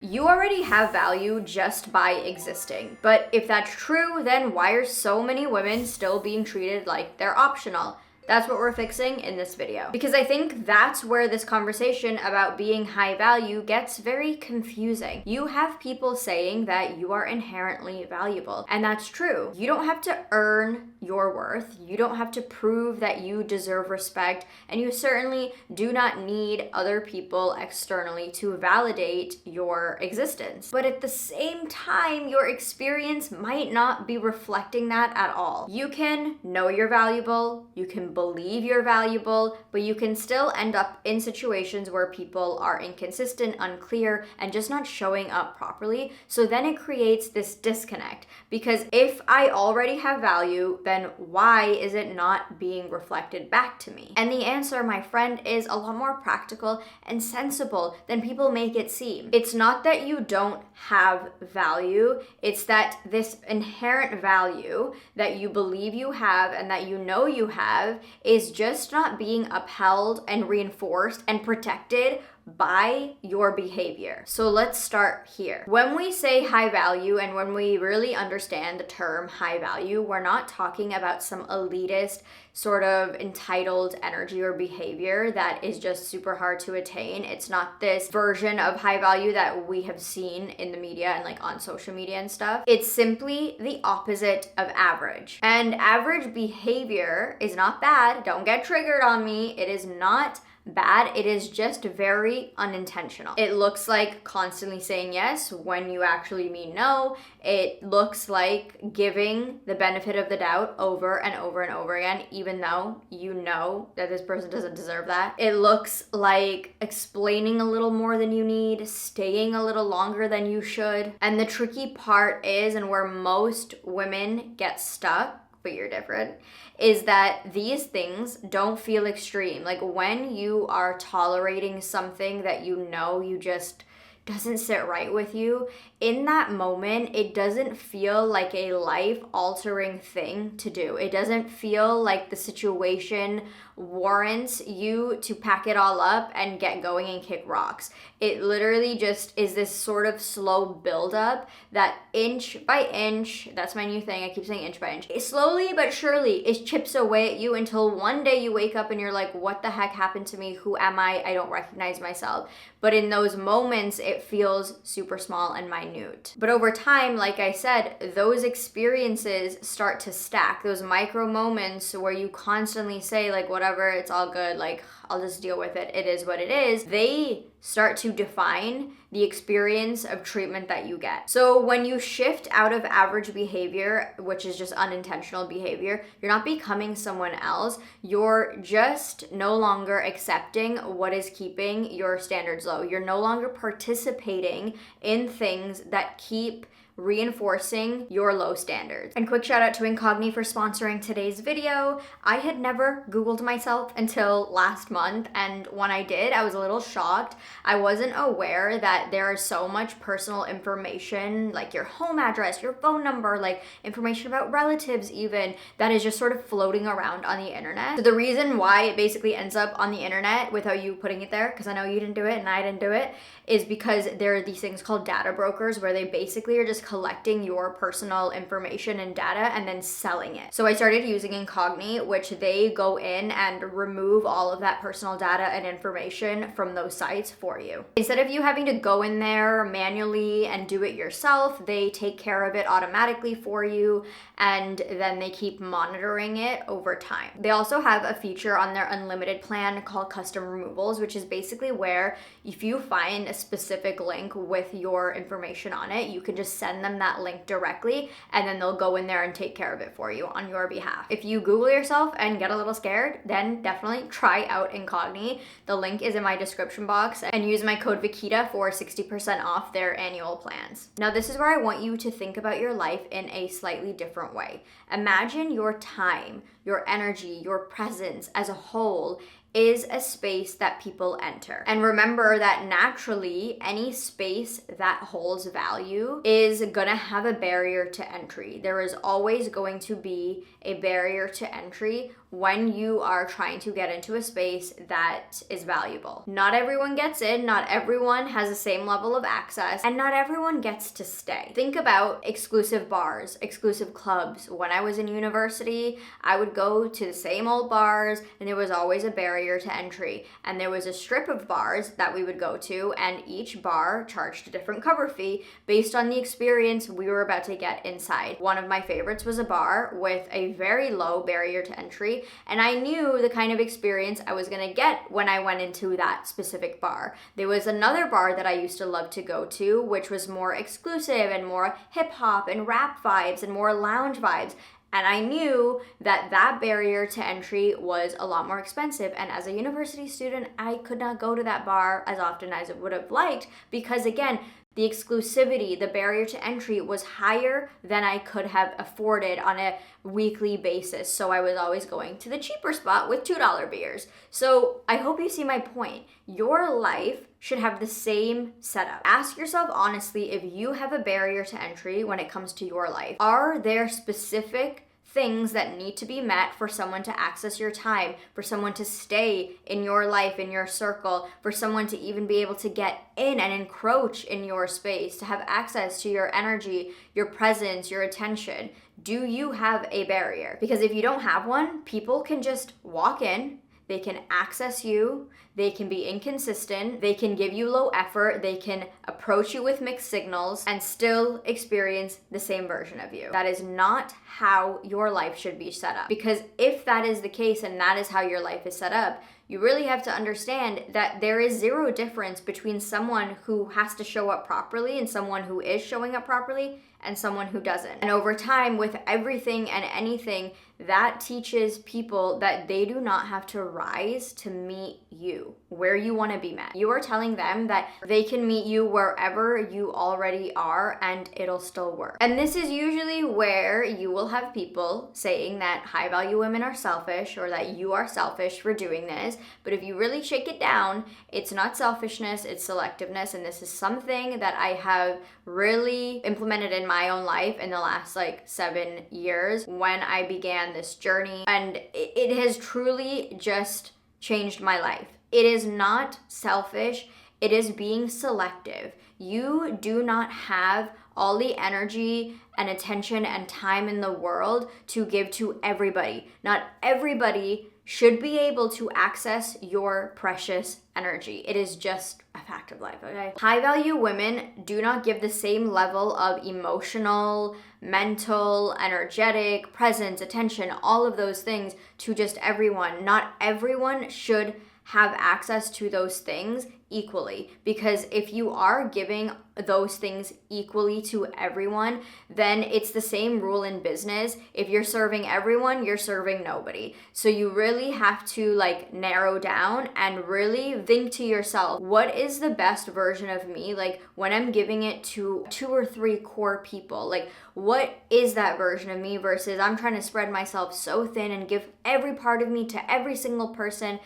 You already have value just by existing. But if that's true, then why are so many women still being treated like they're optional? That's what we're fixing in this video. Because I think that's where this conversation about being high value gets very confusing. You have people saying that you are inherently valuable, and that's true. You don't have to earn your worth. You don't have to prove that you deserve respect, and you certainly do not need other people externally to validate your existence. But at the same time, your experience might not be reflecting that at all. You can know you're valuable, you can believe you're valuable, but you can still end up in situations where people are inconsistent, unclear, and just not showing up properly. So then it creates this disconnect, because if I already have value, then why is it not being reflected back to me? And the answer, my friend, is a lot more practical and sensible than people make it seem. It's not that you don't have value, it's that this inherent value that you believe you have and that you know you have is just not being upheld and reinforced and protected by your behavior. So let's start here. When we say high value and when we really understand the term high value, we're not talking about some elitist sort of entitled energy or behavior that is just super hard to attain. It's not this version of high value that we have seen in the media and like on social media and stuff. It's simply the opposite of average. And average behavior is not bad. Don't get triggered on me. It is not bad. It is just very unintentional. It looks like constantly saying yes when you actually mean no. It looks like giving the benefit of the doubt over and over and over again, even though you know that this person doesn't deserve that. It looks like explaining a little more than you need, staying a little longer than you should. And the tricky part is, and where most women get stuck, but you're different, is that these things don't feel extreme. Like when you are tolerating something that you know you just doesn't sit right with you, in that moment, it doesn't feel like a life-altering thing to do. It doesn't feel like the situation warrants you to pack it all up and get going and kick rocks. It literally just is this sort of slow buildup that inch by inch, that's my new thing, I keep saying inch by inch, slowly but surely it chips away at you until one day you wake up and you're like, what the heck happened to me? Who am I? I don't recognize myself. But in those moments, it feels super small and minute. But over time, like I said, those experiences start to stack. Those micro moments where you constantly say like, whatever, it's all good, like I'll just deal with it, it is what it is, they start to define the experience of treatment that you get. So when you shift out of average behavior, which is just unintentional behavior, you're not becoming someone else. You're just no longer accepting what is keeping your standards low. You're no longer participating in things that keep reinforcing your low standards. And quick shout out to Incogni for sponsoring today's video. I had never Googled myself until last month, and when I did, I was a little shocked. I wasn't aware that there is so much personal information, like your home address, your phone number, like information about relatives even, that is just sort of floating around on the internet. So the reason why it basically ends up on the internet without you putting it there, because I know you didn't do it and I didn't do it, is because there are these things called data brokers where they basically are just collecting your personal information and data and then selling it. So I started using Incogni, which they go in and remove all of that personal data and information from those sites for you. Instead of you having to go in there manually and do it yourself, they take care of it automatically for you, and then they keep monitoring it over time. They also have a feature on their unlimited plan called custom removals, which is basically where if you find a specific link with your information on it, you can just send them that link directly, and then they'll go in there and take care of it for you on your behalf. If you Google yourself and get a little scared, then definitely try out Incogni. The link is in my description box, and use my code Vikita for 60% off their annual plans. Now, this is where I want you to think about your life in a slightly different way. Imagine your time, your energy, your presence as a whole is a space that people enter. And remember that naturally, any space that holds value is gonna have a barrier to entry. There is always going to be a barrier to entry when you are trying to get into a space that is valuable. Not everyone gets in, not everyone has the same level of access, and not everyone gets to stay. Think about exclusive bars, exclusive clubs. When I was in university, I would go to the same old bars, and there was always a barrier to entry. And there was a strip of bars that we would go to, and each bar charged a different cover fee based on the experience we were about to get inside. One of my favorites was a bar with a very low barrier to entry, and I knew the kind of experience I was gonna get when I went into that specific bar. There was another bar that I used to love to go to, which was more exclusive and more hip hop and rap vibes and more lounge vibes. And I knew that that barrier to entry was a lot more expensive. And as a university student, I could not go to that bar as often as I would have liked because, again, the exclusivity, the barrier to entry was higher than I could have afforded on a weekly basis. So I was always going to the cheaper spot with $2 beers. So I hope you see my point. Your life should have the same setup. Ask yourself honestly if you have a barrier to entry when it comes to your life. Are there specific things that need to be met for someone to access your time, for someone to stay in your life, in your circle, for someone to even be able to get in and encroach in your space, to have access to your energy, your presence, your attention? Do you have a barrier? Because if you don't have one, people can just walk in, they can access you, they can be inconsistent, they can give you low effort, they can approach you with mixed signals and still experience the same version of you. That is not how your life should be set up. Because if that is the case and that is how your life is set up, you really have to understand that there is zero difference between someone who has to show up properly and someone who is showing up properly and someone who doesn't. And over time, with everything and anything, that teaches people that they do not have to rise to meet you where you want to be met. You are telling them that they can meet you wherever you already are and it'll still work. And this is usually where you will have people saying that high value women are selfish or that you are selfish for doing this. But if you really shake it down, it's not selfishness, it's selectiveness. And this is something that I have really implemented in my own life in the last 7 years when I began this journey. And it has truly just changed my life. It is not selfish, it is being selective. You do not have all the energy and attention and time in the world to give to everybody. Not everybody should be able to access your precious energy. It is just a fact of life, okay? High value women do not give the same level of emotional, mental, energetic, presence, attention, all of those things to just everyone. Not everyone should have access to those things equally, because if you are giving those things equally to everyone, then it's the same rule in business. If you're serving everyone, you're serving nobody. So you really have to narrow down and really think to yourself, what is the best version of me? When I'm giving it to 2 or 3 core people, what is that version of me versus I'm trying to spread myself so thin and give every part of me to every single person.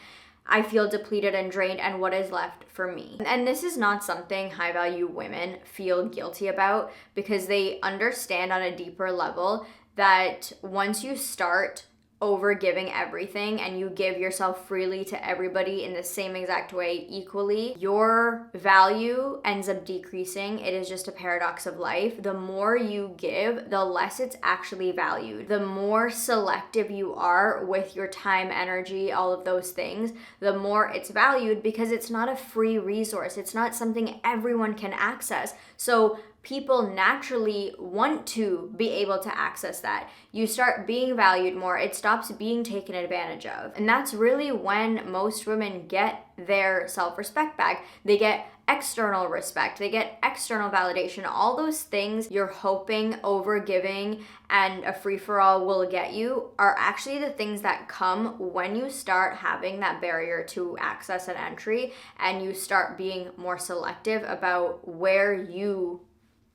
I feel depleted and drained, and what is left for me? And this is not something high value women feel guilty about, because they understand on a deeper level that once you start over giving everything and you give yourself freely to everybody in the same exact way equally, your value ends up decreasing. It is just a paradox of life. The more you give, the less it's actually valued. The more selective you are with your time, energy, all of those things, the more it's valued, because it's not a free resource. It's not something everyone can access. So people naturally want to be able to access that. You start being valued more. It stops being taken advantage of. And that's really when most women get their self-respect back. They get external respect. They get external validation. All those things you're hoping over giving and a free-for-all will get you are actually the things that come when you start having that barrier to access and entry, and you start being more selective about where you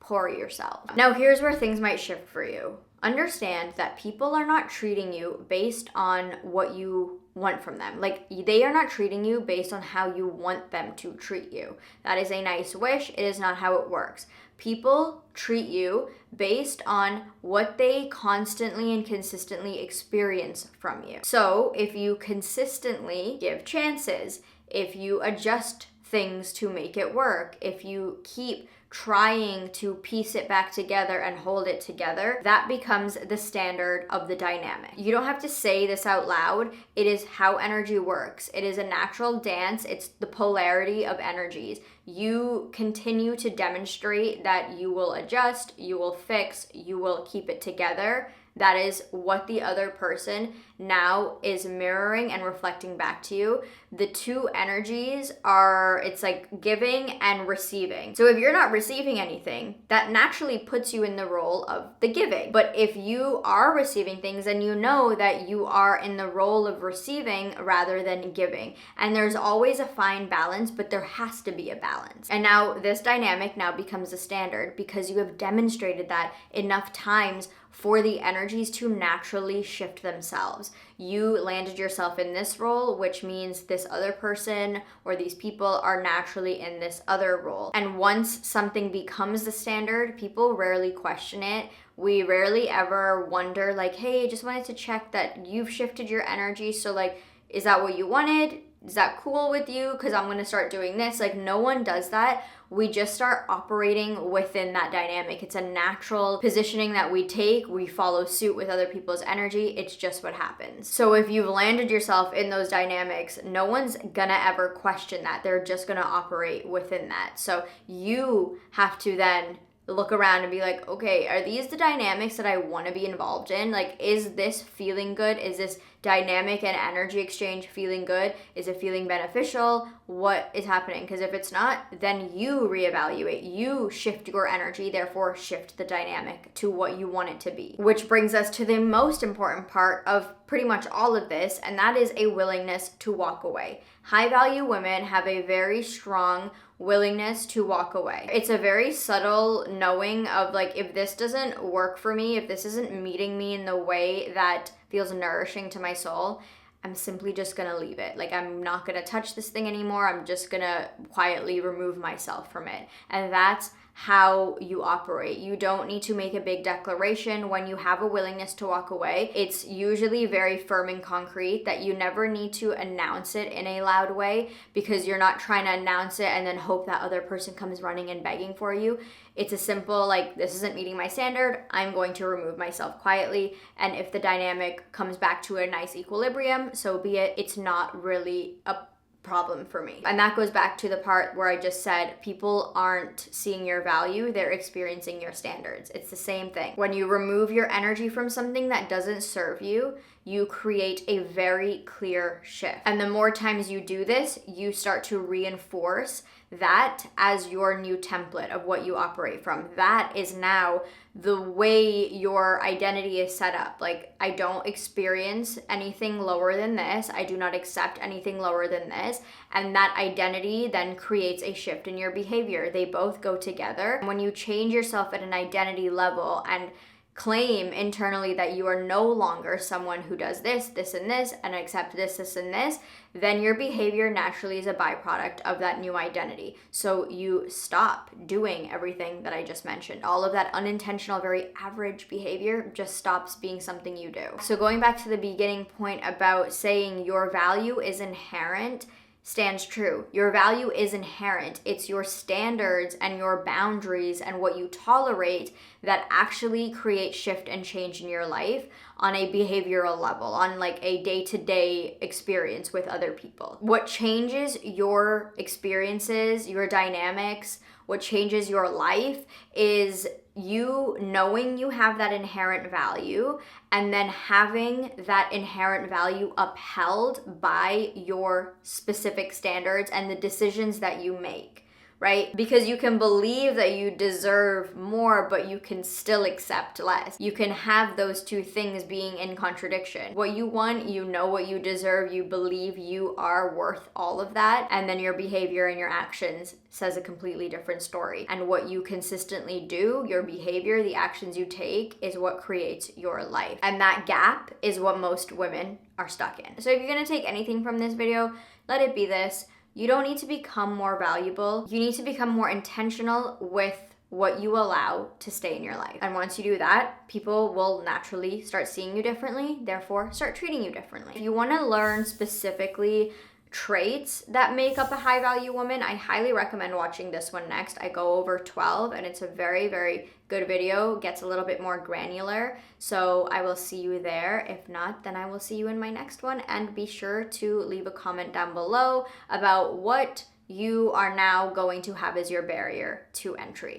pour yourself. Now, here's where things might shift for you. Understand that people are not treating you based on what you want from them. Like, they are not treating you based on how you want them to treat you. That is a nice wish. It is not how it works. People treat you based on what they constantly and consistently experience from you. So if you consistently give chances, if you adjust things to make it work, if you keep trying to piece it back together and hold it together, that becomes the standard of the dynamic. You don't have to say this out loud. It is how energy works. It is a natural dance. It's the polarity of energies. You continue to demonstrate that you will adjust, you will fix, you will keep it together. That is what the other person now is mirroring and reflecting back to you. The two energies are, it's like giving and receiving. So if you're not receiving anything, that naturally puts you in the role of the giving. But if you are receiving things, then you know that you are in the role of receiving rather than giving. And there's always a fine balance, but there has to be a balance. And now this dynamic now becomes a standard because you have demonstrated that enough times for the energies to naturally shift themselves. You landed yourself in this role, which means this other person or these people are naturally in this other role. And once something becomes the standard, people rarely question it. We rarely ever wonder like, hey, just wanted to check that you've shifted your energy. So like, is that what you wanted? Is that cool with you? Because I'm going to start doing this. Like, no one does that. We just start operating within that dynamic. It's a natural positioning that we take. We follow suit with other people's energy. It's just what happens. So if you've landed yourself in those dynamics, no one's gonna ever question that. They're just gonna operate within that. So you have to then look around and be like, okay, are these the dynamics that I want to be involved in? Like, is this feeling good? Is this dynamic and energy exchange feeling good? Is it feeling beneficial? What is happening? Because if it's not, then you reevaluate. You shift your energy, therefore shift the dynamic to what you want it to be. Which brings us to the most important part of pretty much all of this, and that is a willingness to walk away. High value women have a very strong willingness to walk away. It's a very subtle knowing of like, if this doesn't work for me, if this isn't meeting me in the way that feels nourishing to my soul, I'm simply just gonna leave it. Like, I'm not gonna touch this thing anymore. I'm just gonna quietly remove myself from it. And that's how you operate. You don't need to make a big declaration when you have a willingness to walk away. It's usually very firm and concrete that you never need to announce it in a loud way, because you're not trying to announce it and then hope that other person comes running and begging for you. It's a simple, like, this isn't meeting my standard, I'm going to remove myself quietly. And if the dynamic comes back to a nice equilibrium, so be it. It's not really a problem for me. And that goes back to the part where I just said people aren't seeing your value, they're experiencing your standards. It's the same thing. When you remove your energy from something that doesn't serve you, you create a very clear shift. And the more times you do this, you start to reinforce that as your new template of what you operate from. That is now the way your identity is set up. Like, I don't experience anything lower than this. I do not accept anything lower than this. And that identity then creates a shift in your behavior. They both go together. When you change yourself at an identity level and claim internally that you are no longer someone who does this, this, and this, and accept this, this, and this, then your behavior naturally is a byproduct of that new identity. So you stop doing everything that I just mentioned. All of that unintentional, very average behavior just stops being something you do. So going back to the beginning point about saying your value is inherent, stands true. Your value is inherent. It's your standards and your boundaries and what you tolerate that actually create shift and change in your life on a behavioral level, on like a day-to-day experience with other people. What changes your experiences, your dynamics, what changes your life is you knowing you have that inherent value and then having that inherent value upheld by your specific standards and the decisions that you make. right? Because you can believe that you deserve more, but you can still accept less. You can have those two things being in contradiction. What you want, you know what you deserve, you believe you are worth all of that, and then your behavior and your actions says a completely different story. And what you consistently do, your behavior, the actions you take, is what creates your life. And that gap is what most women are stuck in. So if you're gonna take anything from this video, let it be this. You don't need to become more valuable. You need to become more intentional with what you allow to stay in your life. And once you do that, people will naturally start seeing you differently, therefore start treating you differently. If you want to learn specifically traits that make up a high value woman, I highly recommend watching this one next. I go over 12 and it's a very, very good video, gets a little bit more granular. So I will see you there. If not, then I will see you in my next one. And be sure to leave a comment down below about what you are now going to have as your barrier to entry.